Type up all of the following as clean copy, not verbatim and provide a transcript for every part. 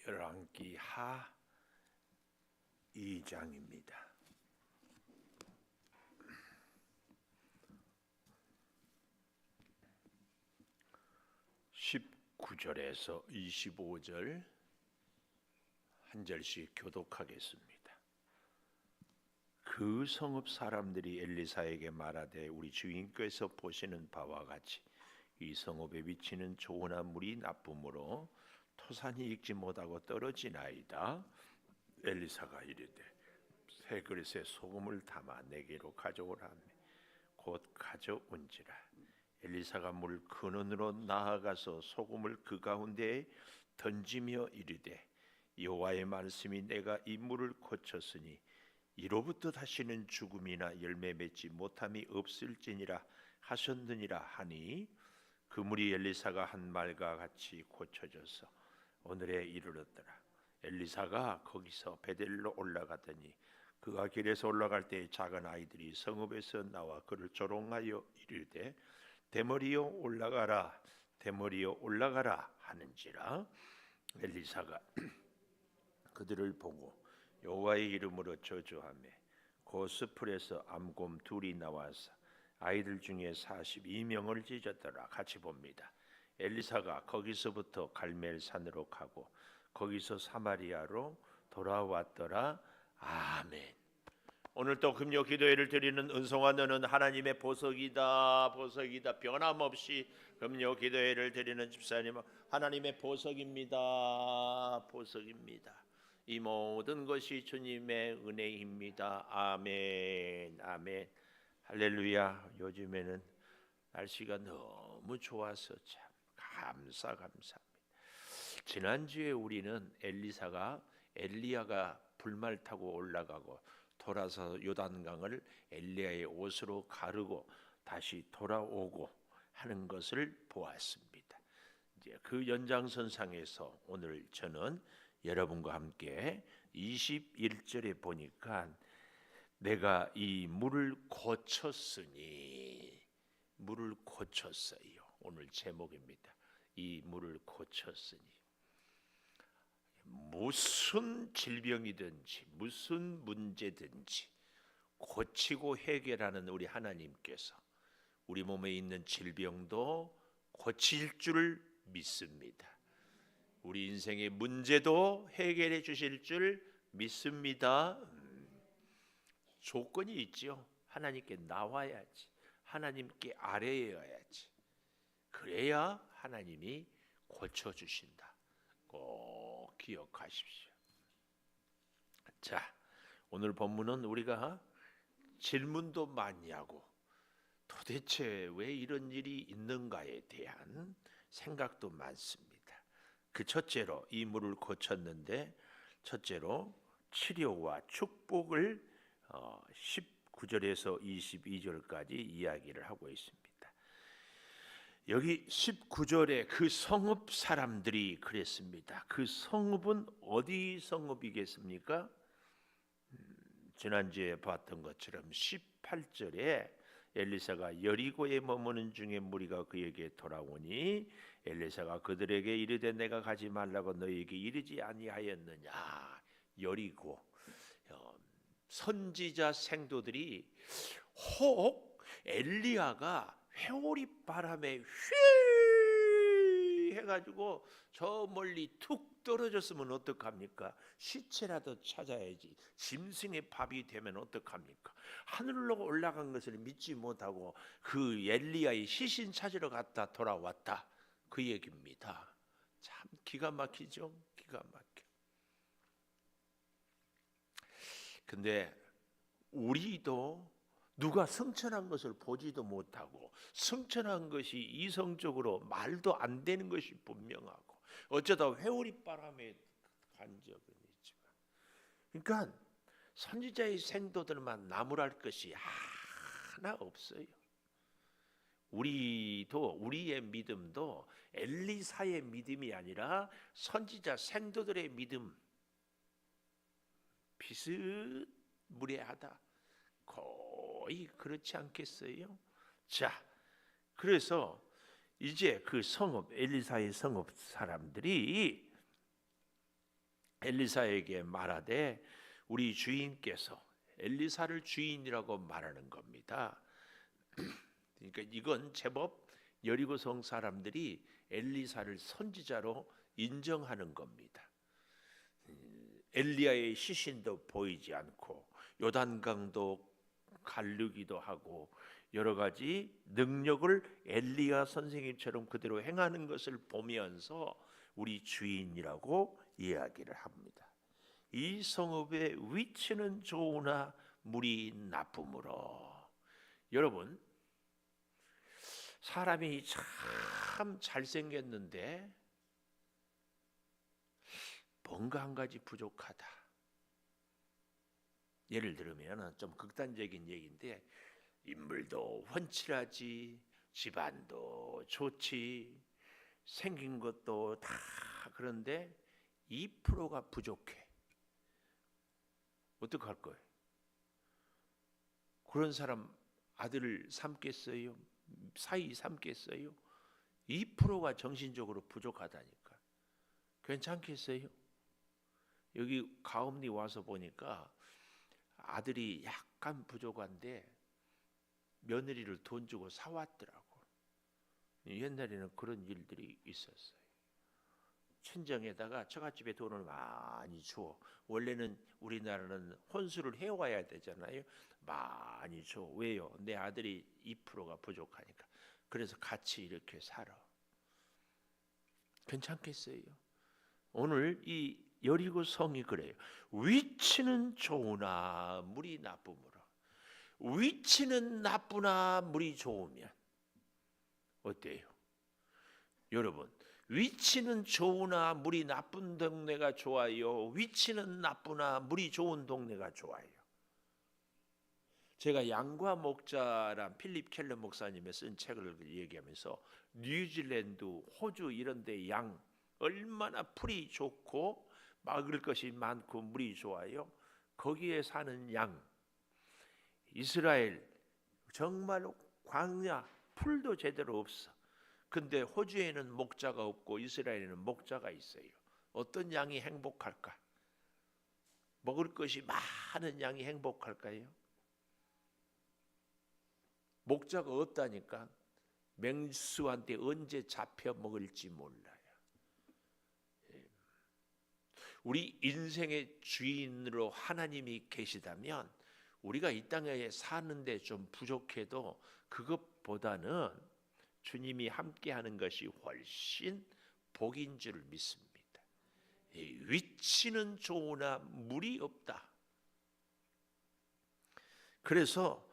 열왕기 하 2장입니다. 19절에서 25절 한 절씩 교독하겠습니다. 그 성읍 사람들이 엘리사에게 말하되 우리 주인께서 보시는 바와 같이 이 성읍에 위치는 좋으나 물이 나쁨으로 토산이 익지 못하고 떨어지나이다. 엘리사가 이르되 세 그릇에 소금을 담아 내게로 가져오라 하매 곧 가져온지라. 엘리사가 물 근원으로 나아가서 소금을 그 가운데에 던지며 이르되 여호와의 말씀이 내가 이 물을 고쳤으니 이로부터 다시는 죽음이나 열매 맺지 못함이 없을지니라 하셨느니라 하니 그 물이 엘리사가 한 말과 같이 고쳐져서 오늘에 이르렀더라. 엘리사가 거기서 베델로 올라가더니 그가 길에서 올라갈 때 작은 아이들이 성읍에서 나와 그를 조롱하여 이르되 대머리여 올라가라 대머리여 올라가라 하는지라. 엘리사가 그들을 보고 여호와의 이름으로 저주하며 그 스풀에서 암곰 둘이 나와서 아이들 중에 42명을 찢었더라. 같이 봅니다. 엘리사가 거기서부터 갈멜산으로 가고 거기서 사마리아로 돌아왔더라. 아멘. 오늘 또 금요 기도회를 드리는 은송아 너는 하나님의 보석이다. 보석이다. 변함없이 금요 기도회를 드리는 집사님은 하나님의 보석입니다. 보석입니다. 이 모든 것이 주님의 은혜입니다. 아멘. 아멘. 할렐루야. 요즘에는 날씨가 너무 좋아서 참 감사합니다. 지난주에 우리는 엘리야가 불말 타고 올라가고 돌아서 요단강을 엘리야의 옷으로 가르고 다시 돌아오고 하는 것을 보았습니다. 이제 그 연장선상에서 오늘 저는 여러분과 함께 21절에 보니까 내가 이 물을 고쳤으니 물을 고쳤어요. 오늘 제목입니다. 이 물을 고쳤으니 무슨 질병이든지 무슨 문제든지 고치고 해결하는 우리 하나님께서 우리 몸에 있는 질병도 고칠 줄 믿습니다. 우리 인생의 문제도 해결해 주실 줄 믿습니다. 조건이 있죠. 하나님께 나와야지. 하나님께 아뢰어야지. 그래야 하나님이 고쳐주신다. 꼭 기억하십시오. 자, 오늘 본문은 우리가 질문도 많이 하고 도대체 왜 이런 일이 있는가에 대한 생각도 많습니다. 그 첫째로 이 물을 고쳤는데 첫째로 치료와 축복을 19절에서 22절까지 이야기를 하고 있습니다. 여기 19절에 그 성읍 사람들이 그랬습니다. 그 성읍은 어디 성읍이겠습니까? 지난주에 봤던 것처럼 18절에 엘리사가 여리고에 머무는 중에 무리가 그에게 돌아오니 엘리사가 그들에게 이르되 내가 가지 말라고 너희에게 이르지 아니하였느냐. 여리고 선지자 생도들이 혹 엘리야가 회오리 바람에 휘 해가지고 저 멀리 툭 떨어졌으면 어떡합니까? 시체라도 찾아야지. 짐승의 밥이 되면 어떡합니까? 하늘로 올라간 것을 믿지 못하고 그 엘리야의 시신 찾으러 갔다 돌아왔다. 그 얘기입니다. 참 기가 막히죠? 기가 막혀. 근데 우리도 누가 승천한 것을 보지도 못하고 승천한 것이 이성적으로 말도 안 되는 것이 분명하고 어쩌다 회오리 바람에 간 적은 있지만 그러니까 선지자의 생도들만 나무랄 것이 하나 없어요. 우리의 믿음도 엘리사의 믿음이 아니라 선지자 생도들의 믿음 비슷무례하다. 거의 그렇지 않겠어요? 자, 그래서 이제 그 성읍 엘리사의 성읍 사람들이 엘리사에게 말하되 우리 주인께서 엘리사를 주인이라고 말하는 겁니다. 그러니까 이건 제법 여리고성 사람들이 엘리사를 선지자로 인정하는 겁니다. 엘리야의 시신도 보이지 않고 요단강도 갈르기도 하고 여러 가지 능력을 엘리야 선생님처럼 그대로 행하는 것을 보면서 우리 주인이라고 이야기를 합니다. 이 성읍의 위치는 좋으나 물이 나쁨으로. 여러분, 사람이 참 잘생겼는데 뭔가 한 가지 부족하다. 예를 들면 좀 극단적인 얘기인데 인물도 훤칠하지, 집안도 좋지, 생긴 것도 다 그런데 2%가 부족해. 어떡할 거예요? 그런 사람 아들을 삼겠어요? 사위 삼겠어요? 2%가 정신적으로 부족하다니까. 괜찮겠어요? 여기 가음리 와서 보니까 아들이 약간 부족한데 며느리를 돈 주고 사왔더라고. 옛날에는 그런 일들이 있었어요. 친정에다가 처갓집에 돈을 많이 줘. 원래는 우리나라는 혼수를 해와야 되잖아요. 많이 줘. 왜요? 내 아들이 2%가 부족하니까. 그래서 같이 이렇게 살아. 괜찮겠어요? 오늘 이 여리고 성이 그래요. 위치는 좋으나 물이 나쁨으로. 위치는 나쁘나 물이 좋으면 어때요? 여러분, 위치는 좋으나 물이 나쁜 동네가 좋아요? 위치는 나쁘나 물이 좋은 동네가 좋아요? 제가 양과 목자란 필립 켈러 목사님의 쓴 책을 얘기하면서 뉴질랜드, 호주 이런 데 양 얼마나 풀이 좋고 먹을 것이 많고 물이 좋아요? 거기에 사는 양, 이스라엘 정말 광야, 풀도 제대로 없어. 근데 호주에는 목자가 없고 이스라엘에는 목자가 있어요. 어떤 양이 행복할까? 먹을 것이 많은 양이 행복할까요? 목자가 없다니까 맹수한테 언제 잡혀 먹을지 몰라요. 우리 인생의 주인으로 하나님이 계시다면 우리가 이 땅에 사는데 좀 부족해도 그것보다는 주님이 함께하는 것이 훨씬 복인 줄 믿습니다. 위치는 좋으나 물이 없다. 그래서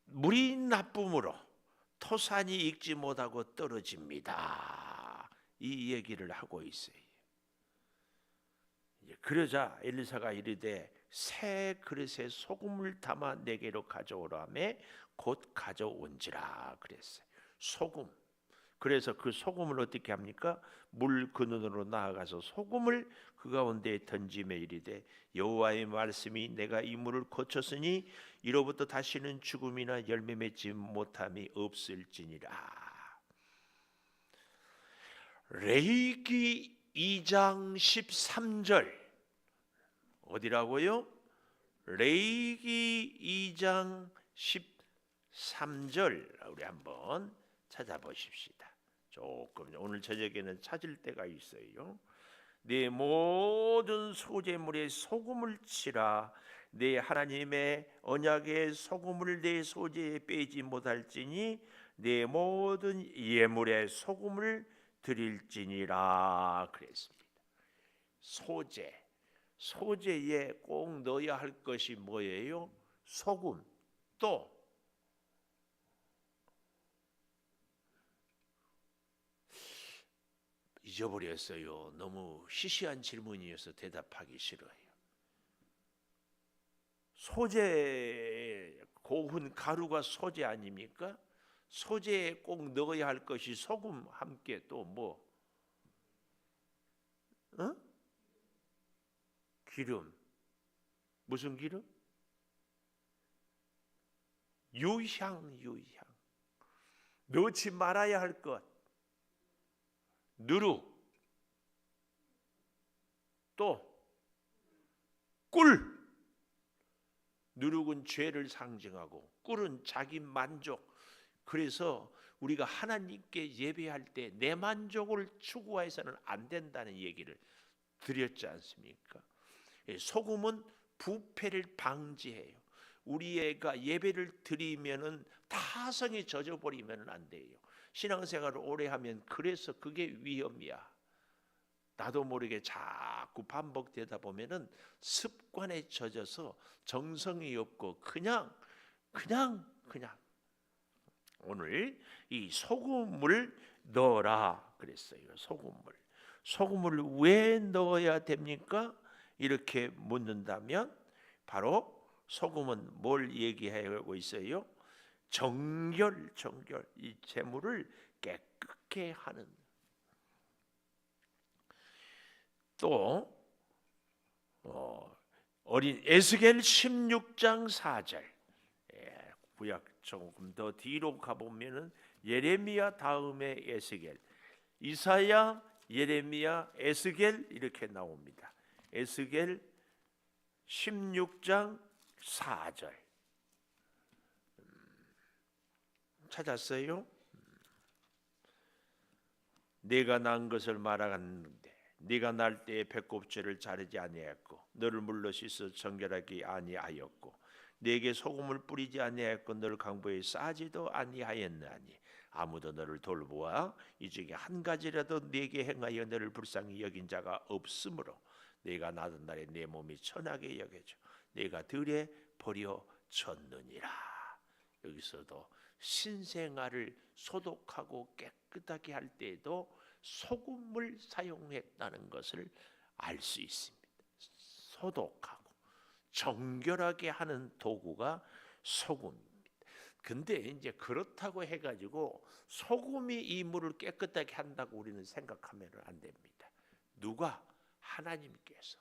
물이 나쁨으로 토산이 익지 못하고 떨어집니다. 이 얘기를 하고 있어요. 그러자 엘리사가 이르되 새 그릇에 소금을 담아 내게로 가져오라 하며 곧 가져온지라 그랬어요. 소금. 그래서 그 소금을 어떻게 합니까? 물 근원으로 나아가서 소금을 그 가운데에 던지며 이르되 여호와의 말씀이 내가 이 물을 거쳤으니 이로부터 다시는 죽음이나 열매 맺지 못함이 없을지니라. 레위기 2장 13절 어디라고요? 레위기 2장 13절 우리 한번 찾아보십시다. 조금 오늘 저녁에는 찾을 때가 있어요. 내 모든 소재물에 소금을 치라. 내 하나님의 언약의 소금을 내 소재에 빼지 못할지니 내 모든 예물에 소금을 드릴지니라 그랬습니다. 소재에 꼭 넣어야 할 것이 뭐예요? 소금. 또 잊어버렸어요. 너무 시시한 질문이어서 대답하기 싫어요. 소재, 고운 가루가 소재 아닙니까? 소재에 꼭 넣어야 할 것이 소금 함께 또 뭐? 기름. 무슨 기름? 유향. 넣지 말아야 할 것. 누룩. 또 꿀. 누룩은 죄를 상징하고 꿀은 자기 만족. 그래서 우리가 하나님께 예배할 때 내 만족을 추구해서는 안 된다는 얘기를 드렸지 않습니까? 소금은 부패를 방지해요. 우리가 예배를 드리면은 타성에 젖어버리면 안 돼요. 신앙생활을 오래 하면 그래서 그게 위험이야. 나도 모르게 자꾸 반복되다 보면은 습관에 젖어서 정성이 없고 그냥 오늘 이 소금을 넣어라 그랬어요. 소금을 왜 넣어야 됩니까? 이렇게 묻는다면 바로 소금은 뭘 얘기하고 있어요? 정결 이 재물을 깨끗게 하는. 또 어린 에스겔 16장 4절. 구약 조금 더 뒤로 가보면은 예레미야 다음에 에스겔, 이사야, 예레미야, 에스겔 이렇게 나옵니다. 에스겔 16장 4절 찾았어요? 내가 난 것을 말하는데 네가 날 때에 배꼽죄를 자르지 아니하였고 너를 물로 씻어 정결하게 아니하였고 네게 소금을 뿌리지 아니하였고 너를 강보에 싸지도 아니하였나니 아무도 너를 돌보아 이 중에 한 가지라도 네게 행하여 너를 불쌍히 여긴 자가 없으므로 네가 나던 날에 내 몸이 천하게 여겨져 네가 들에 버려졌느니라. 여기서도 신생아를 소독하고 깨끗하게 할 때에도 소금을 사용했다는 것을 알 수 있습니다. 소독하고 정결하게 하는 도구가 소금입니다. 근데 이제 그렇다고 해가지고 소금이 이 물을 깨끗하게 한다고 우리는 생각하면 안 됩니다. 누가? 하나님께서.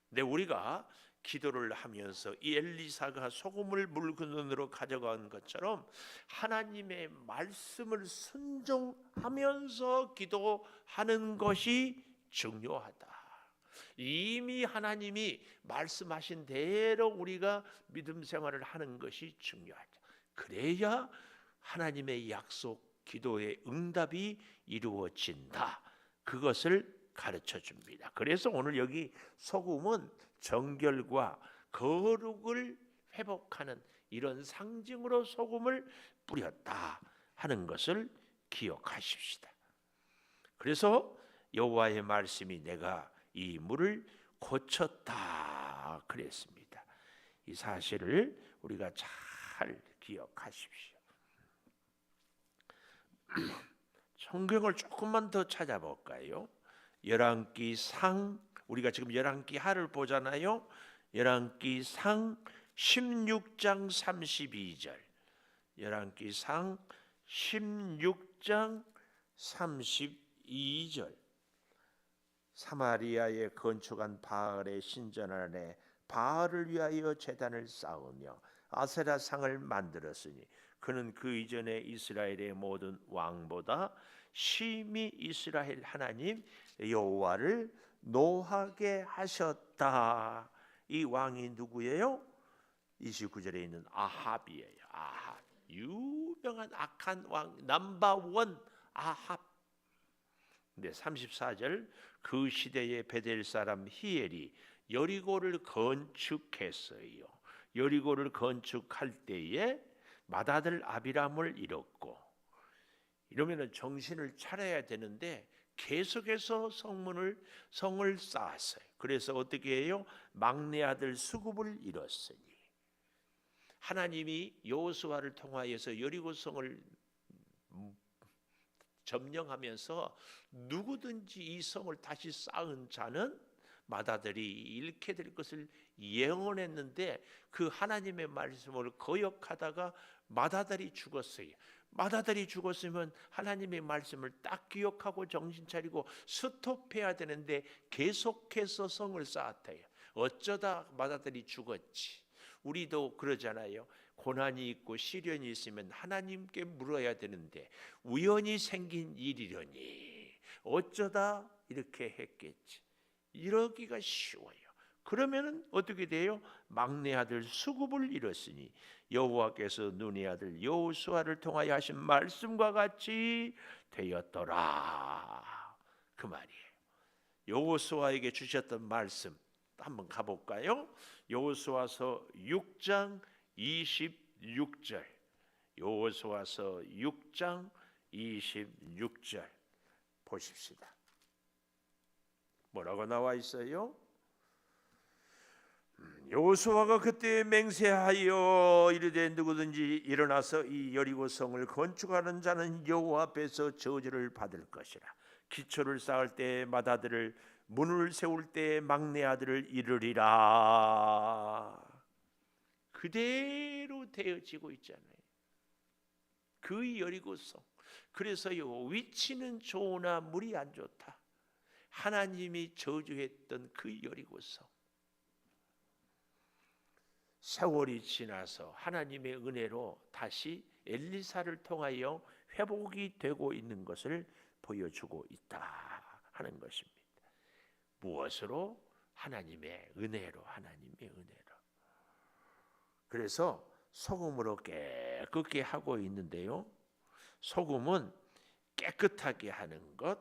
근데 우리가 기도를 하면서 이 엘리사가 소금을 물 근원으로 가져간 것처럼 하나님의 말씀을 순종하면서 기도하는 것이 중요하다. 이미 하나님이 말씀하신 대로 우리가 믿음 생활을 하는 것이 중요하죠. 그래야 하나님의 약속, 기도의 응답이 이루어진다. 그것을 가르쳐 줍니다. 그래서 오늘 여기 소금은 정결과 거룩을 회복하는 이런 상징으로 소금을 뿌렸다 하는 것을 기억하십시다. 그래서 여호와의 말씀이 내가 이 물을 고쳤다 그랬습니다. 이 사실을 우리가 잘 기억하십시오. 성경을 조금만 더 찾아볼까요? 열왕기상, 우리가 지금 열왕기하를 보잖아요. 열왕기상 16장 32절. 열왕기상 16장 32절. 사마리아에 건축한 바알의 신전 안에 바알을 위하여 제단을 쌓으며 아세라 상을 만들었으니 그는 그 이전에 이스라엘의 모든 왕보다 심히 이스라엘 하나님 여호와를 노하게 하셨다. 이 왕이 누구예요? 29절에 있는 아합이에요. 아합, 유명한 악한 왕 넘버원 아합. 근데 34절 그 시대의 베델 사람 히엘이 여리고를 건축했어요. 여리고를 건축할 때에 맏아들 아비람을 잃었고, 이러면은 정신을 차려야 되는데 계속해서 성을 쌓았어요. 그래서 어떻게 해요? 막내 아들 수굽을 잃었으니 하나님이 여호수아를 통하여서 여리고성을 점령하면서 누구든지 이 성을 다시 쌓은 자는 맏아들이 잃게 될 것을 예언했는데 그 하나님의 말씀을 거역하다가 맏아들이 죽었어요. 맏아들이 죽었으면 하나님의 말씀을 딱 기억하고 정신 차리고 스톱해야 되는데 계속해서 성을 쌓았대요. 어쩌다 맏아들이 죽었지. 우리도 그러잖아요. 고난이 있고 시련이 있으면 하나님께 물어야 되는데 우연히 생긴 일이려니 어쩌다 이렇게 했겠지. 이러기가 쉬워요. 그러면은 어떻게 돼요? 막내 아들 수굽을 잃었으니 여호와께서 눈의 아들 여호수아를 통하여 하신 말씀과 같이 되었더라. 그 말이에요. 여호수아에게 주셨던 말씀 한번 가볼까요? 여호수아서 6장 26절. 여호수아서 6장 26절 보십시다. 뭐라고 나와 있어요? 여호수아가 그때 맹세하여 이르되 누구든지 일어나서 이 여리고 성을 건축하는 자는 여호와 앞에서 저주를 받을 것이라. 기초를 쌓을 때 맏아들을, 문을 세울 때 막내 아들을 잃으리라. 그대로 되어지고 있잖아요. 그 여리고 성. 그래서요, 위치는 좋으나 물이 안 좋다. 하나님이 저주했던 그 여리고 성. 세월이 지나서 하나님의 은혜로 다시 엘리사를 통하여 회복이 되고 있는 것을 보여주고 있다 하는 것입니다. 무엇으로? 하나님의 은혜로, 하나님의 은혜로. 그래서 소금으로 깨끗게 하고 있는데요. 소금은 깨끗하게 하는 것,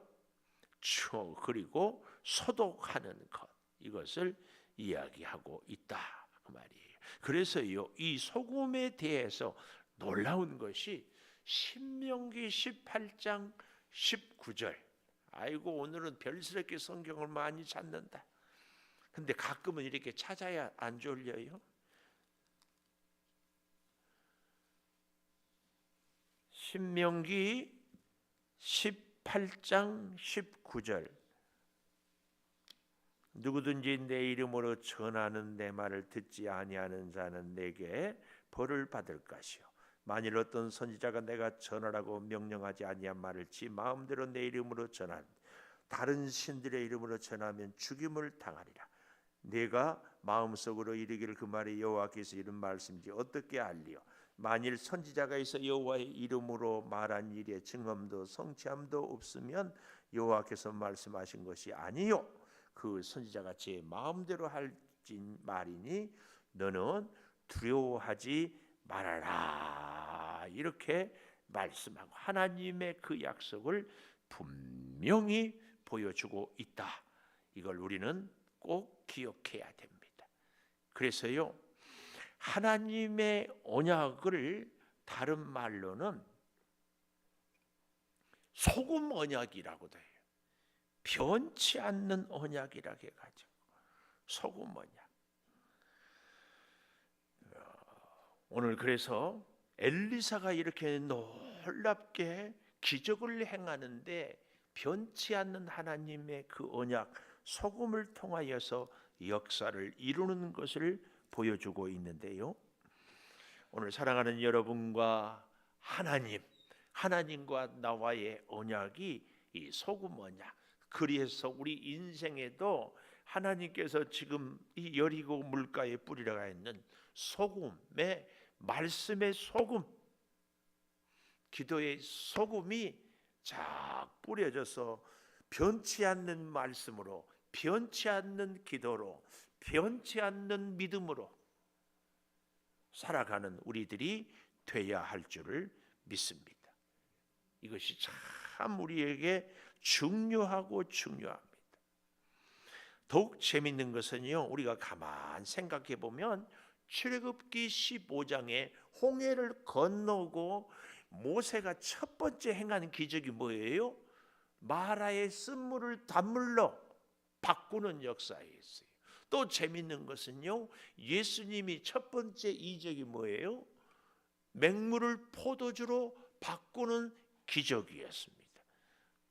그리고 소독하는 것, 이것을 이야기하고 있다 그 말이에요. 그래서요, 이 소금에 대해서 놀라운 것이 신명기 18장 19절. 아이고, 오늘은 별스럽게 성경을 많이 찾는다. 근데 가끔은 이렇게 찾아야 안 졸려요? 신명기 18장 19절. 누구든지 내 이름으로 전하는 내 말을 듣지 아니하는 자는 내게 벌을 받을 것이요, 만일 어떤 선지자가 내가 전하라고 명령하지 아니한 말을 지 마음대로 내 이름으로 전한 다른 신들의 이름으로 전하면 죽임을 당하리라. 내가 마음속으로 이르기를 그 말이 여호와께서 이런 말씀인지 어떻게 알리요? 만일 선지자가 있어 여호와의 이름으로 말한 일에 증언도 성취함도 없으면 여호와께서 말씀하신 것이 아니요, 그 선지자가 제 마음대로 할진 말이니 너는 두려워하지 말아라. 이렇게 말씀하고 하나님의 그 약속을 분명히 보여주고 있다. 이걸 우리는 꼭 기억해야 됩니다. 그래서요, 하나님의 언약을 다른 말로는 소금 언약이라고도 해요. 변치 않는 언약이라고 해가지고 소금 언약. 오늘 그래서 엘리사가 이렇게 놀랍게 기적을 행하는데 변치 않는 하나님의 그 언약 소금을 통하여서 역사를 이루는 것을 보여주고 있는데요. 오늘 사랑하는 여러분과 하나님과 나와의 언약이 이 소금 언약. 그래서 우리 인생에도 하나님께서 지금 이 여리고 물가에 뿌리려가 있는 소금의 말씀의 소금, 기도의 소금이 쫙 뿌려져서 변치 않는 말씀으로, 변치 않는 기도로, 변치 않는 믿음으로 살아가는 우리들이 돼야 할 줄을 믿습니다. 이것이 참 우리에게 중요합니다. 더욱 재밌는 것은요, 우리가 가만 생각해 보면 출애굽기 15장에 홍해를 건너고 모세가 첫 번째 행하는 기적이 뭐예요? 마라의 쓴물을 단물로 바꾸는 역사였어요. 또 재밌는 것은요, 예수님이 첫 번째 이적이 뭐예요? 맹물을 포도주로 바꾸는 기적이었습니다.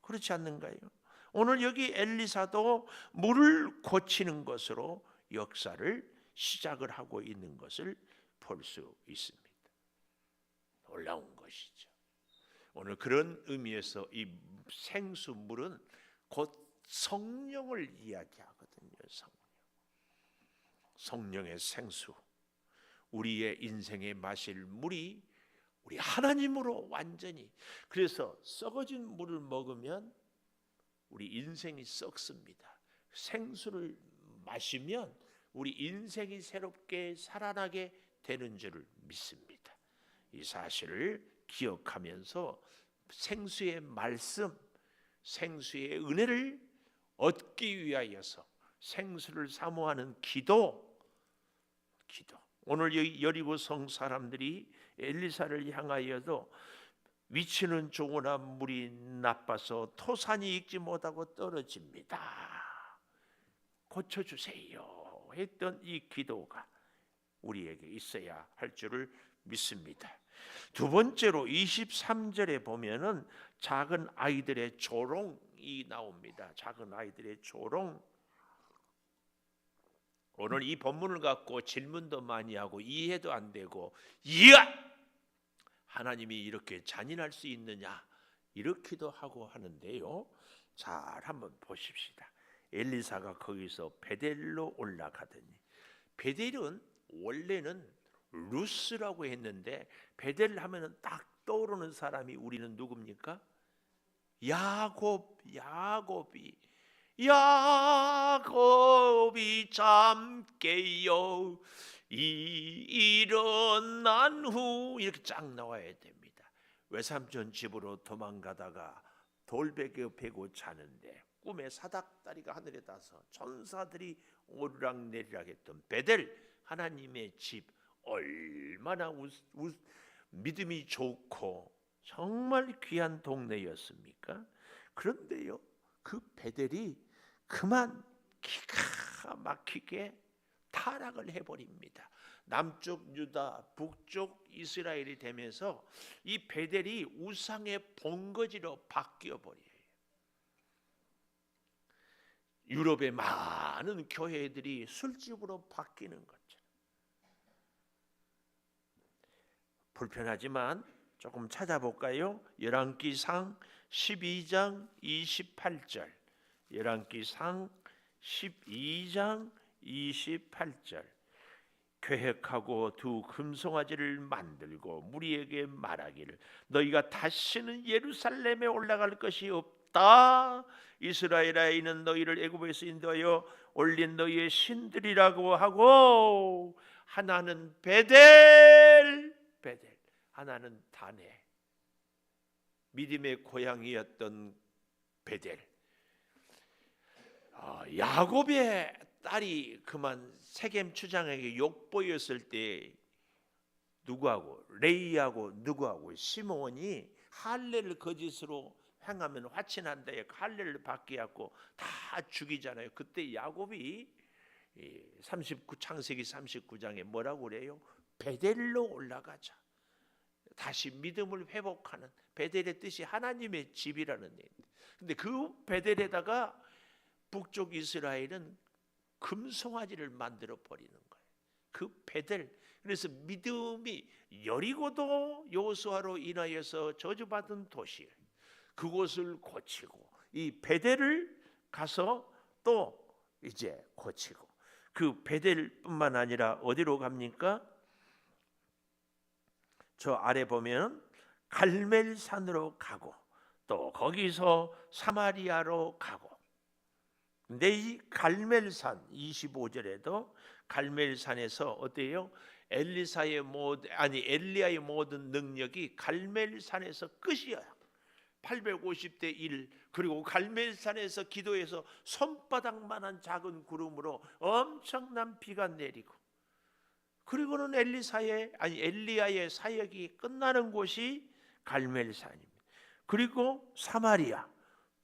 그렇지 않는가요? 오늘 여기 엘리사도 물을 고치는 것으로 역사를 시작을 하고 있는 것을 볼 수 있습니다. 놀라운 것이죠. 오늘 그런 의미에서 이 생수물은 곧 성령을 이야기하거든요. 성령의 생수, 우리의 인생에 마실 물이 우리 하나님으로 완전히, 그래서 썩어진 물을 먹으면 우리 인생이 썩습니다. 생수를 마시면 우리 인생이 새롭게 살아나게 되는 줄을 믿습니다. 이 사실을 기억하면서 생수의 말씀, 생수의 은혜를 얻기 위하여서 생수를 사모하는 기도. 오늘 여리고성 사람들이 엘리사를 향하여도 위치는 좋으나 물이 나빠서 토산이 익지 못하고 떨어집니다. 고쳐주세요 했던 이 기도가 우리에게 있어야 할 줄을 믿습니다. 두 번째로 23절에 보면은 작은 아이들의 조롱이 나옵니다. 작은 아이들의 조롱. 오늘 이 본문을 갖고 질문도 많이 하고 이해도 안 되고, 이야! 하나님이 이렇게 잔인할 수 있느냐 이렇게도 하고 하는데요. 잘 한번 보십시다. 엘리사가 거기서 베델로 올라가더니, 베델은 원래는 루스라고 했는데 베델 하면은 딱 떠오르는 사람이 우리는 누굽니까? 야곱이 참 깨요 일어난 후 이렇게 쫙 나와야 됩니다. 외삼촌 집으로 도망가다가 돌베개 베고 자는데 꿈에 사닥다리가 하늘에 닿아서 천사들이 오르락내리락 했던 베델, 하나님의 집, 얼마나 믿음이 좋고 정말 귀한 동네였습니까? 그런데요, 그 베델이 그만 기가 막히게 타락을 해버립니다. 남쪽 유다, 북쪽 이스라엘이 되면서 이 베델이 우상의 본거지로 바뀌어버려요. 유럽의 많은 교회들이 술집으로 바뀌는 거죠. 불편하지만 조금 찾아볼까요? 열왕기상 12장 28절. 열왕기상 12장 28절. 계획하고 두 금송아지를 만들고 무리에게 말하기를 너희가 다시는 예루살렘에 올라갈 것이 없다. 이스라엘아, 이는 너희를 애굽에서 인도하여 올린 너희의 신들이라고 하고, 하나는 베델, 하나는 다네. 믿음의 고향이었던 베델. 야곱의 딸이 그만 세겜 추장에게 욕보였을 때 누구하고, 레이하고 누구하고, 시몬이 할례를 거짓으로 행하면 화친한다, 할례를 받게 하고 다 죽이잖아요. 그때 야곱이 창세기 39장에 뭐라고 그래요? 베델로 올라가자. 다시 믿음을 회복하는, 베델의 뜻이 하나님의 집이라는 얘기입니다. 근데 그 베델에다가 북쪽 이스라엘은 금송아지를 만들어 버리는 거예요. 그 베델. 그래서 믿음이, 여리고도 여호수아로 인하여서 저주받은 도시예요. 그곳을 고치고 이 베델을 가서 또 이제 고치고, 그 베델뿐만 아니라 어디로 갑니까? 저 아래 보면 갈멜산으로 가고 또 거기서 사마리아로 가고. 근데 이 갈멜산 25절에도 갈멜산에서 어때요? 엘리야의 모든 능력이 갈멜산에서 끝이에요. 850대 1. 그리고 갈멜산에서 기도해서 손바닥만한 작은 구름으로 엄청난 비가 내리고, 그리고는 엘리야의 사역이 끝나는 곳이 갈멜산입니다. 그리고 사마리아,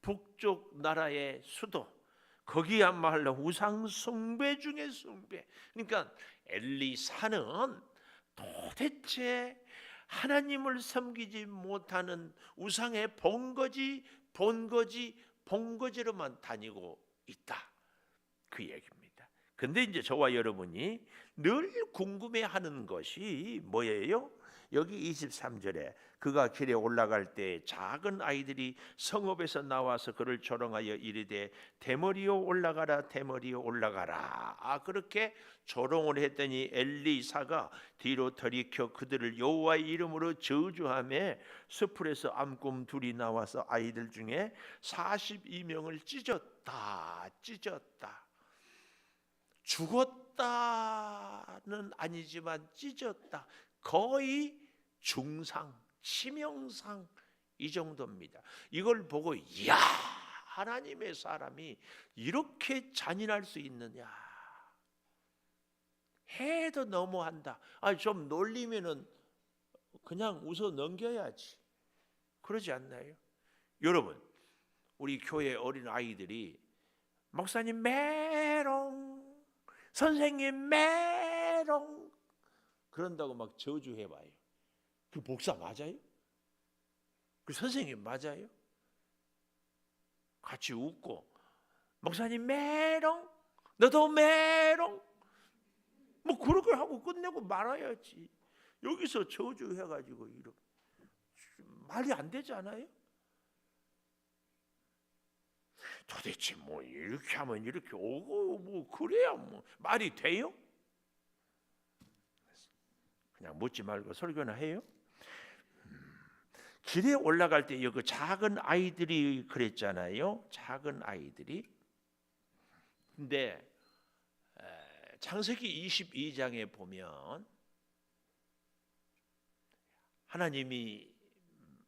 북쪽 나라의 수도, 거기야말로 우상 숭배 중에 숭배. 그러니까 엘리사는 도대체 하나님을 섬기지 못하는 우상의 본거지로만 다니고 있다, 그 얘기입니다. 근데 이제 저와 여러분이 늘 궁금해하는 것이 뭐예요? 여기 23절에 그가 길에 올라갈 때 작은 아이들이 성읍에서 나와서 그를 조롱하여 이르되 대머리요 올라가라 대머리요 올라가라. 그렇게 조롱을 했더니 엘리사가 뒤로 돌이켜 그들을 여호와의 이름으로 저주하며 숲풀에서 암곰 둘이 나와서 아이들 중에 42명을 찢었다. 죽었다는 아니지만 찢었다. 거의 중상, 치명상 이 정도입니다. 이걸 보고 이야, 하나님의 사람이 이렇게 잔인할 수 있느냐. 해도 너무한다. 좀 놀리면은 그냥 웃어 넘겨야지. 그러지 않나요? 여러분, 우리 교회 어린 아이들이 목사님 메롱, 선생님 메롱 그런다고 막 저주해봐요. 그 목사 맞아요? 그 선생님 맞아요? 같이 웃고 목사님 메롱, 너도 메롱, 뭐 그렇게 하고 끝내고 말아야지. 여기서 저주해가지고 이렇게 말이 안 되지 않아요? 도대체 뭐 이렇게 하면 이렇게 오고 뭐 그래야 뭐 말이 돼요? 그냥 묻지 말고 설교나 해요. 길에 올라갈 때 여기 작은 아이들이 그랬잖아요. 작은 아이들이. 근데 창세기 22장에 보면 하나님이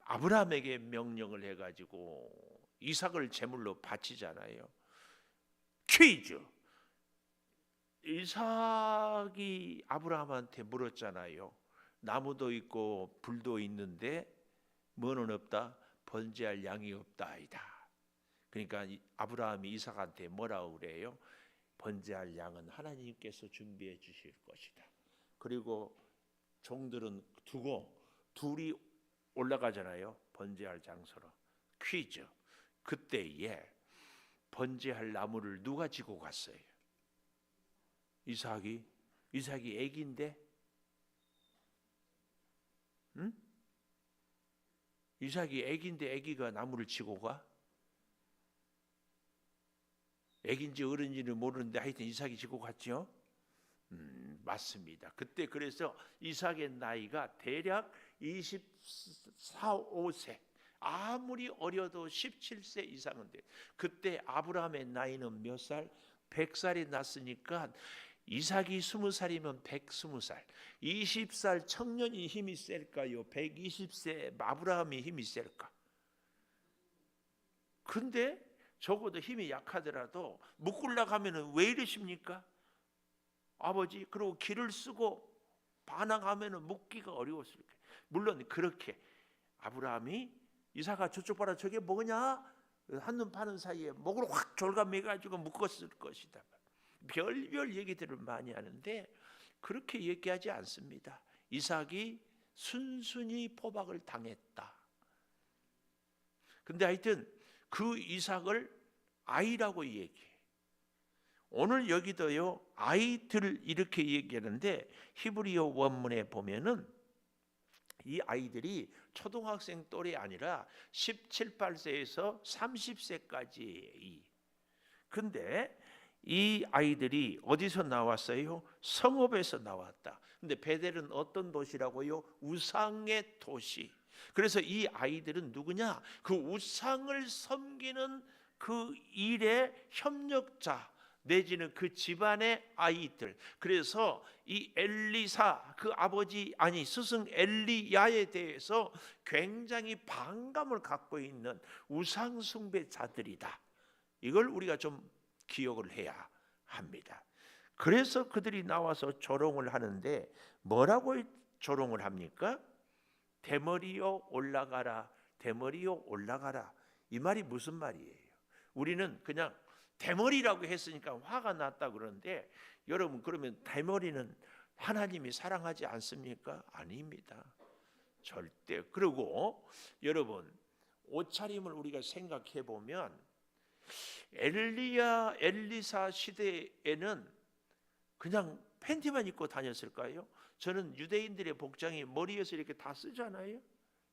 아브라함에게 명령을 해가지고 이삭을 제물로 바치잖아요. 퀴즈. 이삭이 아브라함한테 물었잖아요. 나무도 있고 불도 있는데 뭐는 없다? 번제할 양이 없다이다. 그러니까 아브라함이 이삭한테 뭐라고 그래요? 번제할 양은 하나님께서 준비해 주실 것이다. 그리고 종들은 두고 둘이 올라가잖아요. 번제할 장소로. 퀴즈. 그때에 번제할 나무를 누가 지고 갔어요? 이삭이 애기인데, 응? 이삭이 애기인데 애기가 나무를 지고 가? 애기인지 어른인지는 모르는데 하여튼 이삭이 지고 갔죠. 맞습니다. 그때 그래서 이삭의 나이가 대략 24, 5세. 아무리 어려도 17세 이상은 돼. 그때 아브라함의 나이는 몇 살? 100살이 났으니까 이삭이 20살이면 120살. 20살 청년이 힘이 셀까요? 120세 아브라함이 힘이 셀까? 근데 적어도 힘이 약하더라도 묶으려고 하면은 왜 이러십니까? 아버지, 그리고 길을 쓰고 반항하면은 묶기가 어려웠을 거예요. 물론 그렇게 아브라함이 이삭아 저쪽 봐라, 저게 뭐냐? 한눈 파는 사이에 목을 확 졸감매가지고 묶었을 것이다. 별별 얘기들을 많이 하는데 그렇게 얘기하지 않습니다. 이삭이 순순히 포박을 당했다. 근데 하여튼 그 이삭을 아이라고 얘기해. 오늘 여기도요 아이들 이렇게 얘기하는데 히브리어 원문에 보면은 이 아이들이 초등학생 또래 아니라 17, 18세에서 30세까지. 근데 이 아이들이 어디서 나왔어요? 성읍에서 나왔다. 근데 베델은 어떤 도시라고요? 우상의 도시. 그래서 이 아이들은 누구냐? 그 우상을 섬기는 그 일의 협력자 내지는 그 집안의 아이들. 그래서 이 엘리사 그 아버지 스승 엘리야에 대해서 굉장히 반감을 갖고 있는 우상 숭배자들이다. 이걸 우리가 좀 기억을 해야 합니다. 그래서 그들이 나와서 조롱을 하는데 뭐라고 조롱을 합니까? 대머리요 올라가라, 대머리요 올라가라. 이 말이 무슨 말이에요? 우리는 그냥 대머리라고 했으니까 화가 났다 그러는데 여러분, 그러면 대머리는 하나님이 사랑하지 않습니까? 아닙니다. 절대. 그리고 여러분, 옷차림을 우리가 생각해 보면 엘리사 시대에는 그냥 팬티만 입고 다녔을까요? 저는 유대인들의 복장이 머리에서 이렇게 다 쓰잖아요.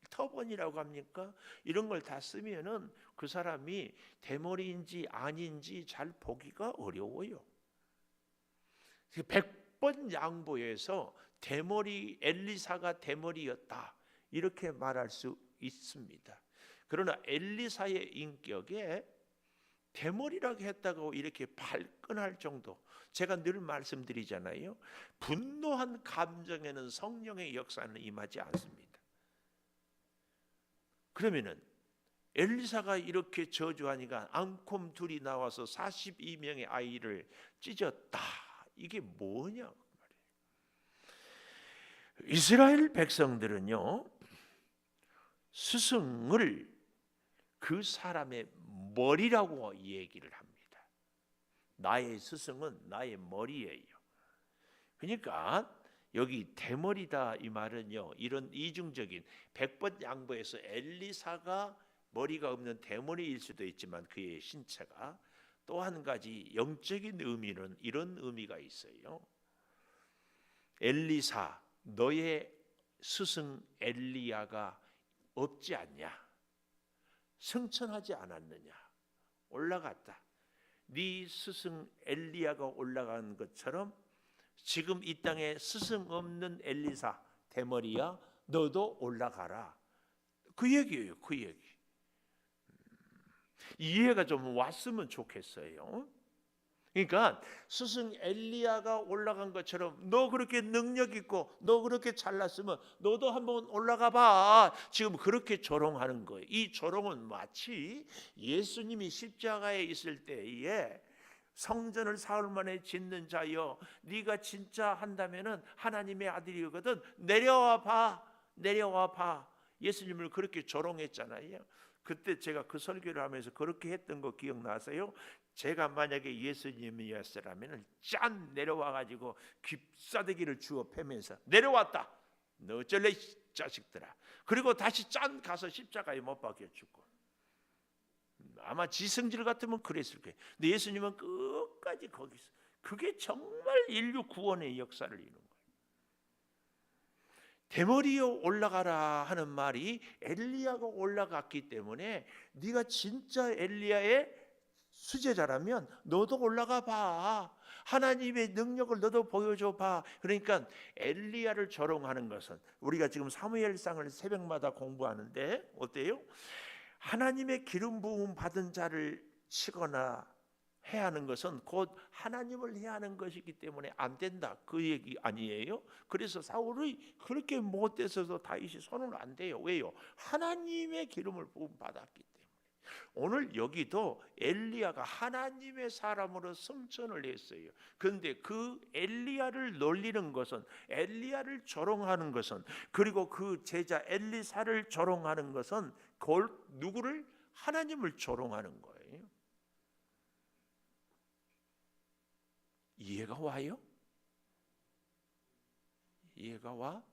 터번이라고 합니까? 이런 걸 다 쓰면은 그 사람이 대머리인지 아닌지 잘 보기가 어려워요. 100번 양보해서 대머리 엘리사가 대머리였다 이렇게 말할 수 있습니다. 그러나 엘리사의 인격에 대머리라고 했다고 이렇게 발끈할 정도, 제가 늘 말씀드리잖아요. 분노한 감정에는 성령의 역사는 임하지 않습니다. 그러면은 엘리사가 이렇게 저주하니까 앙콤 둘이 나와서 42명의 아이를 찢었다. 이게 뭐냐 말이에요. 이스라엘 백성들은요, 스승을 그 사람의 머리라고 얘기를 합니다. 나의 스승은 나의 머리예요. 그러니까 여기 대머리다 이 말은요, 이런 이중적인 100번 양보해서 엘리사가 머리가 없는 대머리일 수도 있지만 그의 신체가 또 한 가지 영적인 의미는 이런 의미가 있어요. 엘리사, 너의 스승 엘리야가 없지 않냐? 승천하지 않았느냐? 올라갔다. 네 스승 엘리야가 올라간 것처럼 지금 이 땅에 스승 없는 엘리사 대머리야, 너도 올라가라. 그 얘기예요. 그 얘기. 이해가 좀 왔으면 좋겠어요. 그러니까 스승 엘리야가 올라간 것처럼 너 그렇게 능력 있고 너 그렇게 잘났으면 너도 한번 올라가 봐. 지금 그렇게 조롱하는 거예요. 이 조롱은 마치 예수님이 십자가에 있을 때에 성전을 사흘 만에 짓는 자여, 네가 진짜 한다면은 하나님의 아들이거든 내려와 봐. 내려와 봐. 예수님을 그렇게 조롱했잖아요. 그때 제가 그 설교를 하면서 그렇게 했던 거 기억나세요? 제가 만약에 예수님이었으라면 짠 내려와 가지고 귓사대기를 주워 패면서 내려왔다. 너 어쩔래 자식들아. 그리고 다시 짠 가서 십자가에 못 박혀 죽고. 아마 지성질 같으면 그랬을 거예요. 근데 예수님은 끝까지 거기서. 그게 정말 인류 구원의 역사를 이룬 거예요. 대머리여 올라가라 하는 말이 엘리야가 올라갔기 때문에 네가 진짜 엘리야의 수제자라면 너도 올라가 봐. 하나님의 능력을 너도 보여줘 봐. 그러니까 엘리야를 조롱하는 것은, 우리가 지금 사무엘상을 새벽마다 공부하는데 어때요? 하나님의 기름 부음 받은 자를 치거나 해야 하는 것은 곧 하나님을 해야 하는 것이기 때문에 안 된다. 그 얘기 아니에요? 그래서 사울이 그렇게 못돼서도 다윗이 손을 안 대요. 왜요? 하나님의 기름을 부음 받았기 때문에. 오늘 여기도 엘리야가 하나님의 사람으로 승천을 했어요. 그런데 그 엘리야를 놀리는 것은, 엘리야를 조롱하는 것은, 그리고 그 제자 엘리사를 조롱하는 것은 누구를? 하나님을 조롱하는 거예요. 이해가 와요? 이해가 와?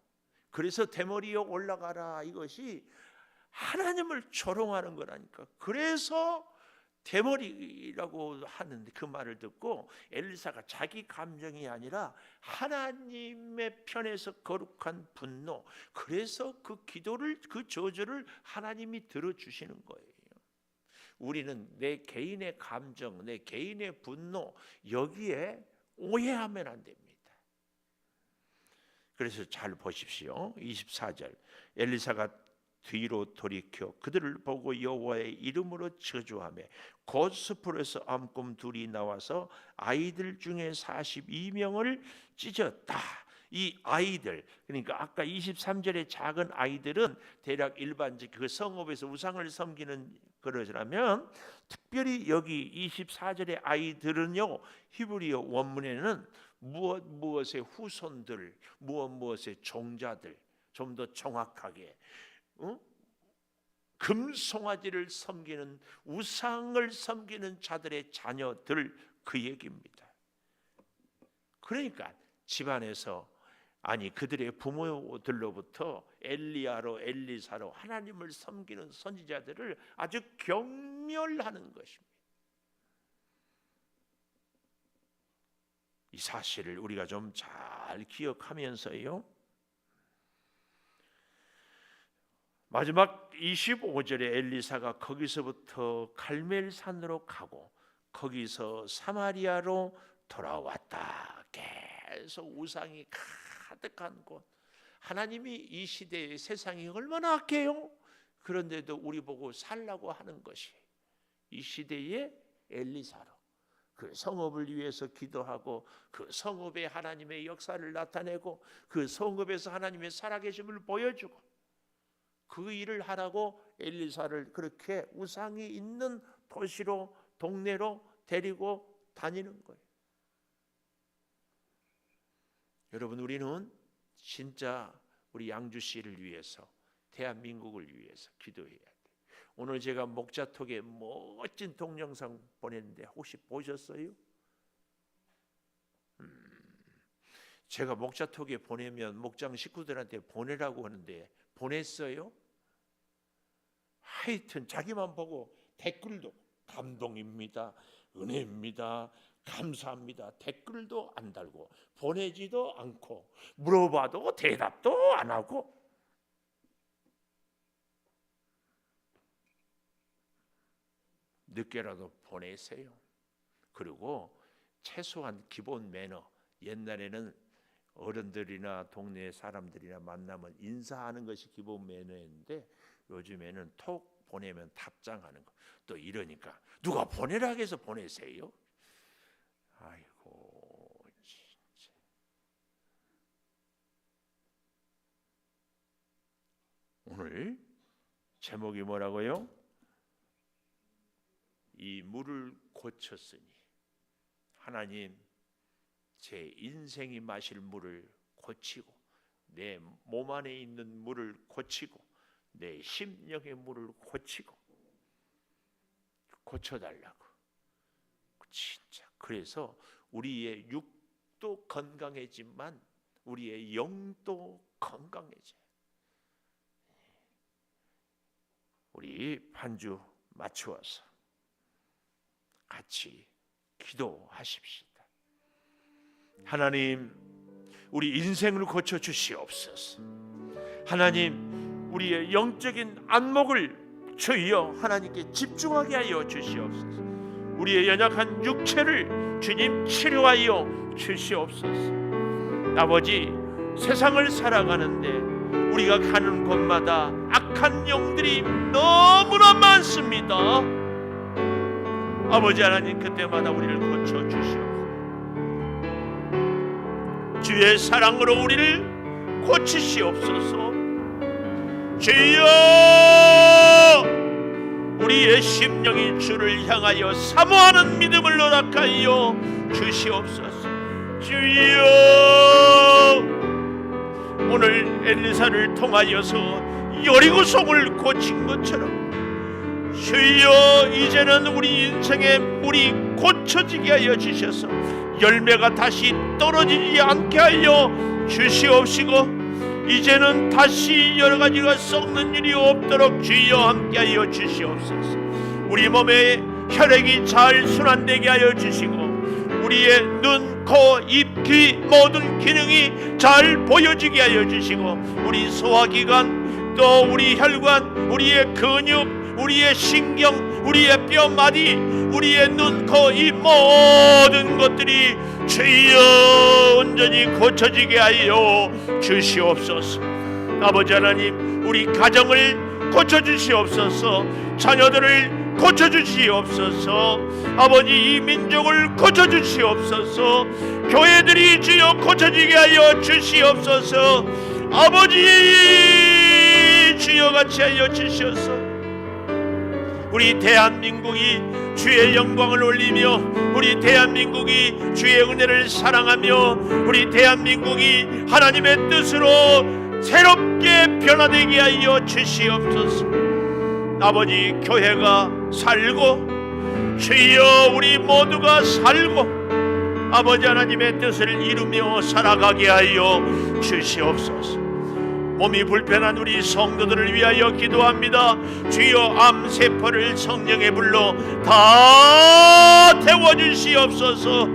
그래서 대머리에 올라가라, 이것이 하나님을 조롱하는 거라니까. 그래서 대머리라고 하는데 그 말을 듣고 엘리사가 자기 감정이 아니라 하나님의 편에서 거룩한 분노, 그래서 그 기도를, 그 저주를 하나님이 들어주시는 거예요. 우리는 내 개인의 감정, 내 개인의 분노, 여기에 오해하면 안 됩니다. 그래서 잘 보십시오. 24절 엘리사가 뒤로 돌이켜 그들을 보고 여호와의 이름으로 저주하며 곧 숲으로서 암곰 둘이 나와서 아이들 중에 42명을 찢었다. 이 아이들, 그러니까 아까 23절의 작은 아이들은 대략 일반적 그 성읍에서 우상을 섬기는 그러라면, 특별히 여기 24절의 아이들은요, 히브리어 원문에는 무엇의 후손들, 무엇의 종자들, 좀 더 정확하게 금송아지를 섬기는, 우상을 섬기는 자들의 자녀들, 그 얘기입니다. 그러니까 집안에서, 아니 그들의 부모들로부터 엘리야로 엘리사로 하나님을 섬기는 선지자들을 아주 경멸하는 것입니다. 이 사실을 우리가 좀 잘 기억하면서요, 마지막 25절에 엘리사가 거기서부터 갈멜산으로 가고 거기서 사마리아로 돌아왔다. 계속 우상이 가득한 곳. 하나님이 이 시대의 세상이 얼마나 악해요. 그런데도 우리 보고 살라고 하는 것이 이 시대의 엘리사로 그 성읍을 위해서 기도하고 그 성읍에 하나님의 역사를 나타내고 그 성읍에서 하나님의 살아계심을 보여주고 그 일을 하라고 엘리사를 그렇게 우상이 있는 도시로 동네로 데리고 다니는 거예요. 여러분, 우리는 진짜 우리 양주시를 위해서, 대한민국을 위해서 기도해야 돼요. 오늘 제가 목자톡에 멋진 동영상 보냈는데 혹시 보셨어요? 제가 목자톡에 보내면 목장 식구들한테 보내라고 하는데 보냈어요? 하여튼 자기만 보고 댓글도 감동입니다, 은혜입니다, 감사합니다 댓글도 안 달고 보내지도 않고 물어봐도 대답도 안 하고. 늦게라도 보내세요. 그리고 최소한 기본 매너, 옛날에는 어른들이나 동네 사람들이나 만나면 인사하는 것이 기본 매너였는데 요즘에는 톡 보내면 답장하는 거. 또 이러니까 누가 보내라 해서 보내세요? 아이고 진짜. 오늘 제목이 뭐라고요? 이 물을 고쳤으니. 하나님, 제 인생이 마실 물을 고치고 내 몸 안에 있는 물을 고치고 내 심령의 물을 고치고 고쳐달라고. 진짜. 그래서 우리의 육도 건강해지만 우리의 영도 건강해져요. 우리 반주 맞추어서 같이 기도하십시다. 하나님, 우리 인생을 고쳐 주시옵소서. 하나님, 우리의 영적인 안목을 주여 하나님께 집중하게 하여 주시옵소서. 우리의 연약한 육체를 주님 치료하여 주시옵소서. 아버지, 세상을 살아가는데 우리가 가는 곳마다 악한 영들이 너무나 많습니다. 아버지 하나님, 그때마다 우리를 고쳐 주시옵소서. 주의 사랑으로 우리를 고치시옵소서. 주여, 우리의 심령이 주를 향하여 사모하는 믿음을 허락하여 주시옵소서. 주여, 오늘 엘리사를 통하여서 여리고성을 고친 것처럼 주여, 이제는 우리 인생의 물이 고쳐지게 하여 주셔서 열매가 다시 떨어지지 않게 하여 주시옵시고, 이제는 다시 여러 가지가 썩는 일이 없도록 주여 함께하여 주시옵소서. 우리 몸에 혈액이 잘 순환되게 하여 주시고 우리의 눈, 코, 입, 귀 모든 기능이 잘 보여지게 하여 주시고 우리 소화기관, 또 우리 혈관, 우리의 근육, 우리의 신경, 우리의 뼈마디, 우리의 눈, 코, 입 모든 것들이 주여 온전히 고쳐지게 하여 주시옵소서. 아버지 하나님, 우리 가정을 고쳐주시옵소서. 자녀들을 고쳐주시옵소서. 아버지, 이 민족을 고쳐주시옵소서. 교회들이 주여 고쳐지게 하여 주시옵소서. 아버지, 주여 같이 하여 주시옵소서. 우리 대한민국이 주의 영광을 올리며 우리 대한민국이 주의 은혜를 사랑하며 우리 대한민국이 하나님의 뜻으로 새롭게 변화되게 하여 주시옵소서. 아버지, 교회가 살고 주여 우리 모두가 살고 아버지 하나님의 뜻을 이루며 살아가게 하여 주시옵소서. 몸이 불편한 우리 성도들을 위하여 기도합니다. 주여, 암세포를 성령의 불로 다 태워 부어주시옵소서.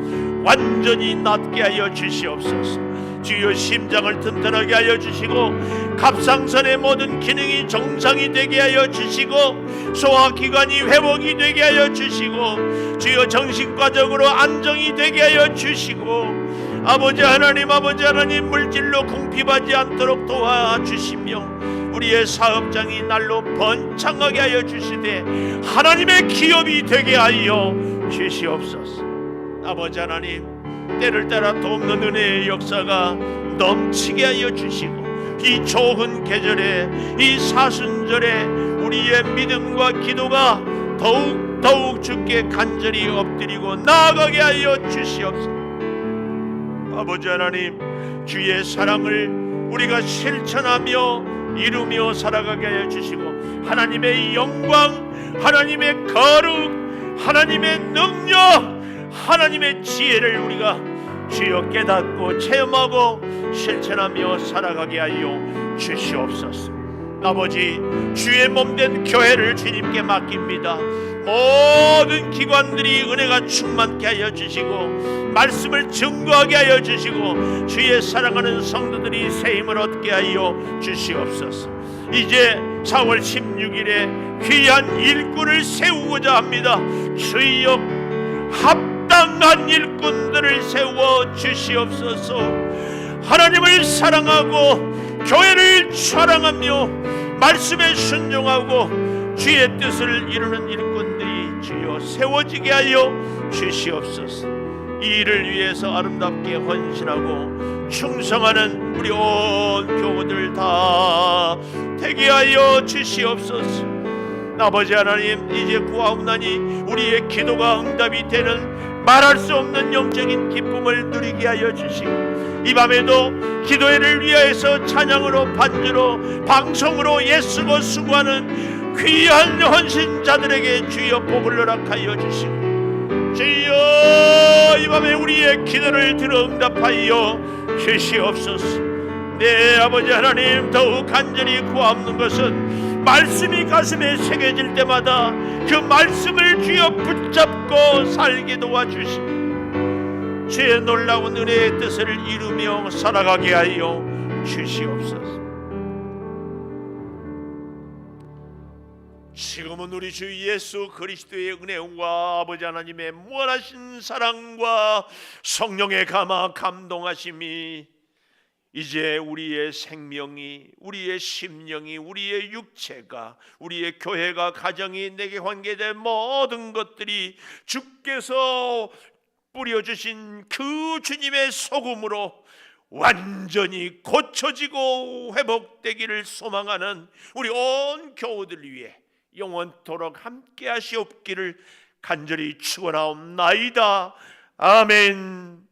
완전히 낫게 하여 주시옵소서. 주여 심장을 튼튼하게 하여 주시고 갑상선의 모든 기능이 정상이 되게 하여 주시고 소화기관이 회복이 되게 하여 주시고 주여 정신과적으로 안정이 되게 하여 주시고 아버지 하나님 물질로 궁핍하지 않도록 도와주시며 우리의 사업장이 날로 번창하게 하여 주시되 하나님의 기업이 되게 하여 주시옵소서. 아버지 하나님 때를 따라 돕는 은혜의 역사가 넘치게 하여 주시고 이 좋은 계절에 이 사순절에 우리의 믿음과 기도가 더욱 주께 간절히 엎드리고 나아가게 하여 주시옵소서. 아버지 하나님 주의 사랑을 우리가 실천하며 이루며 살아가게 하여 주시고 하나님의 영광, 하나님의 거룩, 하나님의 능력, 하나님의 지혜를 우리가 주여 깨닫고 체험하고 실천하며 살아가게 하여 주시옵소서. 아버지 주의 몸된 교회를 주님께 맡깁니다. 모든 기관들이 은혜가 충만케 하여 주시고 말씀을 증거하게 하여 주시고 주의 사랑하는 성도들이 새 힘을 얻게 하여 주시옵소서. 이제 4월 16일에 귀한 일꾼을 세우고자 합니다. 주여 합당한 일꾼들을 세워 주시옵소서. 하나님을 사랑하고 교회를 사랑하며 말씀에 순종하고 주의 뜻을 이루는 일꾼들이 주여 세워지게 하여 주시옵소서. 이 일을 위해서 아름답게 헌신하고 충성하는 우리 온 교우들 다 되게 하여 주시옵소서. 아버지 하나님 이제 구하옵나니 우리의 기도가 응답이 되는 말할 수 없는 영적인 기쁨을 누리게 하여 주시고 이 밤에도 기도회를 위하여서 찬양으로 반주로 방송으로 애쓰고 수고하는 귀한 헌신자들에게 주여 복을 허락하여 주시고 주여 이 밤에 우리의 기도를 들어 응답하여 주시옵소서. 네 아버지 하나님 더욱 간절히 구하옵는 것은 말씀이 가슴에 새겨질 때마다 그 말씀을 주여 붙잡고 살게 도와주시고 주의 놀라운 은혜의 뜻을 이루며 살아가게 하여 주시옵소서. 지금은 우리 주 예수 그리스도의 은혜와 아버지 하나님의 무한하신 사랑과 성령의 감화 감동하심이 이제 우리의 생명이, 우리의 심령이, 우리의 육체가, 우리의 교회가, 가정이, 내게 관계된 모든 것들이 주께서 뿌려주신 그 주님의 소금으로 완전히 고쳐지고 회복되기를 소망하는 우리 온 교우들 위해 영원토록 함께 하시옵기를 간절히 축원하옵나이다. 아멘.